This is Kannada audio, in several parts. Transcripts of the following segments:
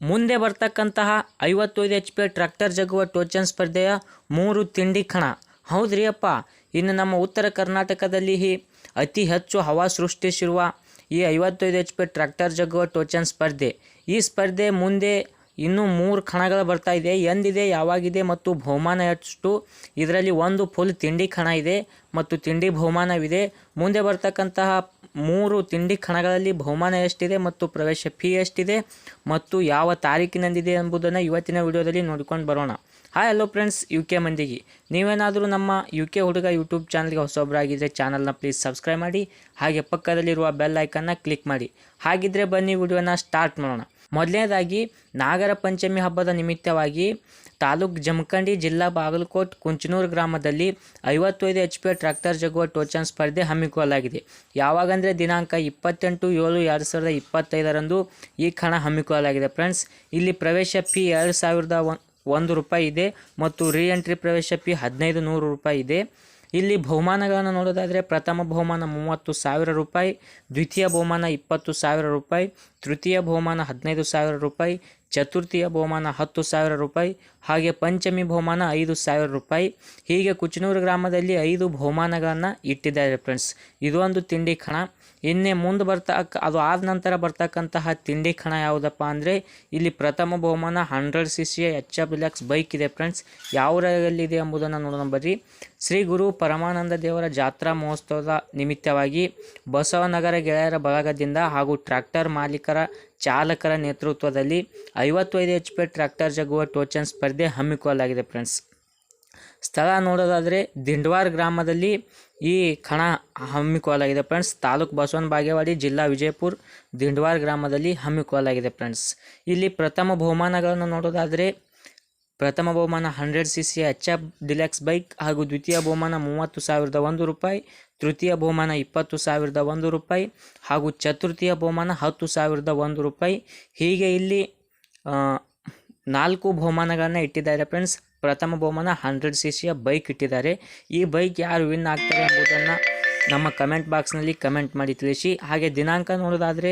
ಮುಂದೆ ಬರ್ತಕ್ಕಂತಹ 55 HP ಟ್ರ್ಯಾಕ್ಟರ್ ಜಗ್ಗುವ ಟೋಚನ್ ಸ್ಪರ್ಧೆಯ 3 ತಿಂಡಿ ಕಣ. ಹೌದ್ರಿ ಅಪ್ಪ, ಇನ್ನು ನಮ್ಮ ಉತ್ತರ ಕರ್ನಾಟಕದಲ್ಲಿ ಅತಿ ಹೆಚ್ಚು ಹವಾ ಸೃಷ್ಟಿಸಿರುವ ಈ 55 HP ಟ್ರ್ಯಾಕ್ಟರ್ ಜಗ್ಗುವ ಟೋಚನ್ ಸ್ಪರ್ಧೆ, ಈ ಸ್ಪರ್ಧೆ ಮುಂದೆ ಇನ್ನೂ 3 ಕಣಗಳು ಬರ್ತಾ ಇದೆ. ಎಂದಿದೆ, ಯಾವಾಗಿದೆ ಮತ್ತು ಬಹುಮಾನ ಎಷ್ಟು? ಇದರಲ್ಲಿ ಒಂದು ಫುಲ್ ತಿಂಡಿ ಕಣ ಇದೆ ಮತ್ತು ತಿಂಡಿ ಬಹುಮಾನವಿದೆ. ಮುಂದೆ ಬರ್ತಕ್ಕಂತಹ 3 ತಿಂಡಿ ಕಣಗಳಲ್ಲಿ ಬಹುಮಾನ ಎಷ್ಟಿದೆ ಮತ್ತು ಪ್ರವೇಶ ಫೀ ಎಷ್ಟಿದೆ ಮತ್ತು ಯಾವ ತಾರೀಕಿನಂದಿದೆ ಎಂಬುದನ್ನು ಇವತ್ತಿನ ವಿಡಿಯೋದಲ್ಲಿ ನೋಡ್ಕೊಂಡು ಬರೋಣ. ಹಾಯ್ ಹಲೋ ಫ್ರೆಂಡ್ಸ್, UK ಮಂದಿಗೆ ನೀವೇನಾದರೂ ನಮ್ಮ UK ಹುಡುಗ ಯೂಟ್ಯೂಬ್ ಚಾನಲ್ಗೆ ಹೊಸೊಬ್ಬರಾಗಿದ್ದರೆ ಚಾನಲ್ನ ಪ್ಲೀಸ್ ಸಬ್ಸ್ಕ್ರೈಬ್ ಮಾಡಿ, ಹಾಗೆ ಪಕ್ಕದಲ್ಲಿರುವ ಬೆಲ್ ಐಕನ್ನ ಕ್ಲಿಕ್ ಮಾಡಿ. ಹಾಗಿದ್ರೆ ಬನ್ನಿ ವಿಡಿಯೋನ ಸ್ಟಾರ್ಟ್ ಮಾಡೋಣ. ಮೊದಲನೇದಾಗಿ ನಾಗರ ಪಂಚಮಿ ಹಬ್ಬದ ನಿಮಿತ್ತವಾಗಿ ತಾಲೂಕು ಜಮಖಂಡಿ, ಜಿಲ್ಲಾ ಬಾಗಲಕೋಟ್, ಕುಂಚನೂರು ಗ್ರಾಮದಲ್ಲಿ 55 HP ಟ್ರ್ಯಾಕ್ಟರ್ ಜಗ್ಗುವ ಟೋಚನ್ ಸ್ಪರ್ಧೆ ಹಮ್ಮಿಕೊಳ್ಳಲಾಗಿದೆ. ಯಾವಾಗಂದರೆ ದಿನಾಂಕ 28/7/2025 ಈ ಕಣ ಹಮ್ಮಿಕೊಳ್ಳಲಾಗಿದೆ ಫ್ರೆಂಡ್ಸ್. ಇಲ್ಲಿ ಪ್ರವೇಶ ಫೀ 2001 ರೂಪಾಯಿ ಇದೆ ಮತ್ತು ರೀ ಎಂಟ್ರಿ ಪ್ರವೇಶ ಫೀ 1500 ರೂಪಾಯಿ ಇದೆ. ಇಲ್ಲಿ ಬಹುಮಾನಗಳನ್ನು ನೋಡೋದಾದರೆ ಪ್ರಥಮ ಬಹುಮಾನ 30,000 ರೂಪಾಯಿ, ದ್ವಿತೀಯ ಬಹುಮಾನ 20,000 ರೂಪಾಯಿ, ತೃತೀಯ ಬಹುಮಾನ 15,000 ರೂಪಾಯಿ, ಚತುರ್ಥಿಯ ಬಹುಮಾನ 10,000 ರೂಪಾಯಿ, ಹಾಗೆ ಪಂಚಮಿ ಬಹುಮಾನ 5,000 ರೂಪಾಯಿ. ಹೀಗೆ ಕುಚನೂರು ಗ್ರಾಮದಲ್ಲಿ 5 ಬಹುಮಾನಗಳನ್ನು ಇಟ್ಟಿದ್ದಾರೆ ಫ್ರೆಂಡ್ಸ್. ಇದೊಂದು ತಿಂಡಿ ಕಣ. ಇನ್ನೇ ಮುಂದೆ ಅದು ಆದ ನಂತರ ಬರ್ತಕ್ಕಂತಹ ತಿಂಡಿ ಕಣ ಯಾವುದಪ್ಪ ಅಂದರೆ, ಇಲ್ಲಿ ಪ್ರಥಮ ಬಹುಮಾನ 100cc HF ಡಿಲಕ್ಸ್ ಬೈಕ್ ಇದೆ ಫ್ರೆಂಡ್ಸ್. ಯಾವೂರಲ್ಲಿದೆ ಎಂಬುದನ್ನು ನೋಡೋಣ ಬರ್ರಿ. ಶ್ರೀ ಗುರು ಪರಮಾನಂದ ದೇವರ ಜಾತ್ರಾ ಮಹೋತ್ಸವದ ನಿಮಿತ್ತವಾಗಿ ಬಸವನಗರ ಗೆಳೆಯರ ಬಳಗದಿಂದ ಹಾಗೂ ಟ್ರ್ಯಾಕ್ಟರ್ ಮಾಲೀಕರ ಚಾಲಕರ ನೇತೃತ್ವದಲ್ಲಿ 55 HP ಟ್ರ್ಯಾಕ್ಟರ್ ಜಗ್ಗುವ ಟೋಚನ್ ಸ್ಪರ್ಧೆ ಹಮ್ಮಿಕೊಳ್ಳಲಾಗಿದೆ ಫ್ರೆಂಡ್ಸ್. ಸ್ಥಳ ನೋಡೋದಾದರೆ ದಿಂಡವಾರ ಗ್ರಾಮದಲ್ಲಿ ಈ ಕಣ ಹಮ್ಮಿಕೊಳ್ಳಲಾಗಿದೆ ಫ್ರೆಂಡ್ಸ್. ತಾಲೂಕು ಬಸವನ ಬಾಗೇವಾಡಿ, ಜಿಲ್ಲಾ ವಿಜಯಪುರ, ದಿಂಡವಾರ ಗ್ರಾಮದಲ್ಲಿ ಹಮ್ಮಿಕೊಳ್ಳಲಾಗಿದೆ ಫ್ರೆಂಡ್ಸ್. ಇಲ್ಲಿ ಪ್ರಥಮ ಬಹುಮಾನಗಳನ್ನು ನೋಡೋದಾದರೆ ಪ್ರಥಮ ಬಹುಮಾನ 100cc HF ಡಿಲಕ್ಸ್ ಬೈಕ್ ಹಾಗೂ ದ್ವಿತೀಯ ಬಹುಮಾನ 30,001 ರೂಪಾಯಿ, ತೃತೀಯ ಬಹುಮಾನ 20,001 ರೂಪಾಯಿ ಹಾಗೂ ಚತುರ್ಥಿಯ ಬಹುಮಾನ 10,001 ರೂಪಾಯಿ. ಹೀಗೆ ಇಲ್ಲಿ 4 ಬಹುಮಾನಗಳನ್ನು ಇಟ್ಟಿದ್ದಾರೆ ಫ್ರೆಂಡ್ಸ್. ಪ್ರಥಮ ಬಹುಮಾನ 100cc ಬೈಕ್ ಇಟ್ಟಿದ್ದಾರೆ. ಈ ಬೈಕ್ ಯಾರು ವಿನ್ ಆಗ್ತಾರೆ ಎಂಬುದನ್ನು ನಮ್ಮ ಕಮೆಂಟ್ ಬಾಕ್ಸ್ನಲ್ಲಿ ಕಮೆಂಟ್ ಮಾಡಿ ತಿಳಿಸಿ. ಹಾಗೆ ದಿನಾಂಕ ನೋಡೋದಾದರೆ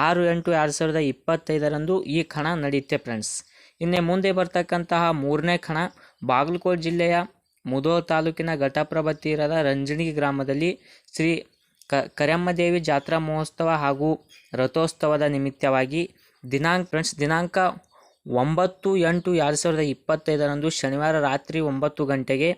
6/8/2025 ಈ ಕಣ ನಡೆಯುತ್ತೆ ಫ್ರೆಂಡ್ಸ್. ಇನ್ನೇ ಮುಂದೆ ಬರ್ತಕ್ಕಂತಹ 3ನೇ ಕಣ ಬಾಗಲಕೋಟೆ ಜಿಲ್ಲೆಯ ಮುಧೋಳ ತಾಲೂಕಿನ ಘಟಪ್ರಭಾ ತೀರದ ರಂಜಣಿ ಗ್ರಾಮದಲ್ಲಿ ಶ್ರೀ ಕರೆಮ್ಮದೇವಿ ಜಾತ್ರಾ ಮಹೋತ್ಸವ ಹಾಗೂ ರಥೋತ್ಸವದ ನಿಮಿತ್ತವಾಗಿ ದಿನಾಂಕ 9/8/2025 ಶನಿವಾರ ರಾತ್ರಿ 9 ಗಂಟೆಗೆ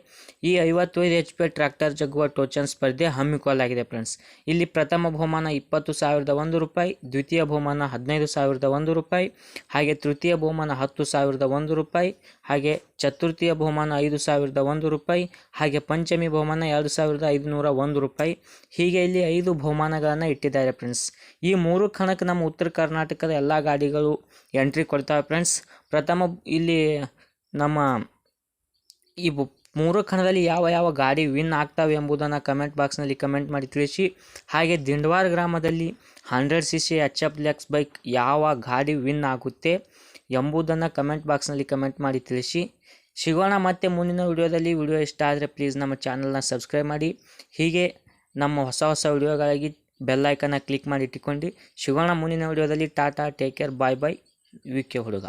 ಈ 55 HP ಟ್ರ್ಯಾಕ್ಟರ್ ಜಗ್ಗುವ ಟೋಚನ್ ಸ್ಪರ್ಧೆ ಹಮ್ಮಿಕೊಳ್ಳಲಾಗಿದೆ ಫ್ರೆಂಡ್ಸ್. ಇಲ್ಲಿ ಪ್ರಥಮ ಬಹುಮಾನ 20,001 ರೂಪಾಯಿ, ದ್ವಿತೀಯ ಬಹುಮಾನ 15,001 ರೂಪಾಯಿ, ಹಾಗೆ ತೃತೀಯ ಬಹುಮಾನ 10,001 ರೂಪಾಯಿ, ಹಾಗೆ ಚತುರ್ಥಿಯ ಬಹುಮಾನ 5,001 ರೂಪಾಯಿ, ಹಾಗೆ ಪಂಚಮಿ ಬಹುಮಾನ 2,501 ರೂಪಾಯಿ. ಹೀಗೆ ಇಲ್ಲಿ 5 ಬಹುಮಾನಗಳನ್ನು ಇಟ್ಟಿದ್ದಾರೆ ಫ್ರೆಂಡ್ಸ್. ಈ 3 ಕಣಕ್ಕೆ ನಮ್ಮ ಉತ್ತರ ಕರ್ನಾಟಕದ ಎಲ್ಲ ಗಾಡಿಗಳು ಎಂಟ್ರಿ ಕೊಡ್ತಾವೆ ಫ್ರೆಂಡ್ಸ್. ಪ್ರಥಮ ಇಲ್ಲಿ ನಮ್ಮ ಈ 3 ಕಣದಲ್ಲಿ ಯಾವ ಗಾಡಿ ವಿನ್ ಆಗ್ತವೆ ಎಂಬುದನ್ನು ಕಮೆಂಟ್ ಬಾಕ್ಸ್ನಲ್ಲಿ ಕಮೆಂಟ್ ಮಾಡಿ ತಿಳಿಸಿ. ಹಾಗೆ ದಿಂಡವಾರ ಗ್ರಾಮದಲ್ಲಿ 100cc HF ಡಿಲಕ್ಸ್ ಬೈಕ್ ಯಾವ ಗಾಡಿ ವಿನ್ ಆಗುತ್ತೆ ಎಂಬುದನ್ನು ಕಮೆಂಟ್ ಬಾಕ್ಸ್ನಲ್ಲಿ ಕಮೆಂಟ್ ಮಾಡಿ ತಿಳಿಸಿ. ಸಿಗೋಣ ಮತ್ತೆ ಮುಂದಿನ ವಿಡಿಯೋದಲ್ಲಿ. ವಿಡಿಯೋ ಇಷ್ಟ ಆದರೆ ಪ್ಲೀಸ್ ನಮ್ಮ ಚಾನಲ್ನ ಸಬ್ಸ್ಕ್ರೈಬ್ ಮಾಡಿ. ಹೀಗೆ ನಮ್ಮ ಹೊಸ ವಿಡಿಯೋಗಾಗಿ ಬೆಲ್ ಐಕನ್ನ ಕ್ಲಿಕ್ ಮಾಡಿ ಇಟ್ಟುಕೊಂಡು. ಸಿಗೋಣ ಮುಂದಿನ ವಿಡಿಯೋದಲ್ಲಿ. ಟಾಟಾ, ಟೇಕ್ ಕೇರ್, ಬಾಯ್ ಬಾಯ್, UK ಹುಡುಗ.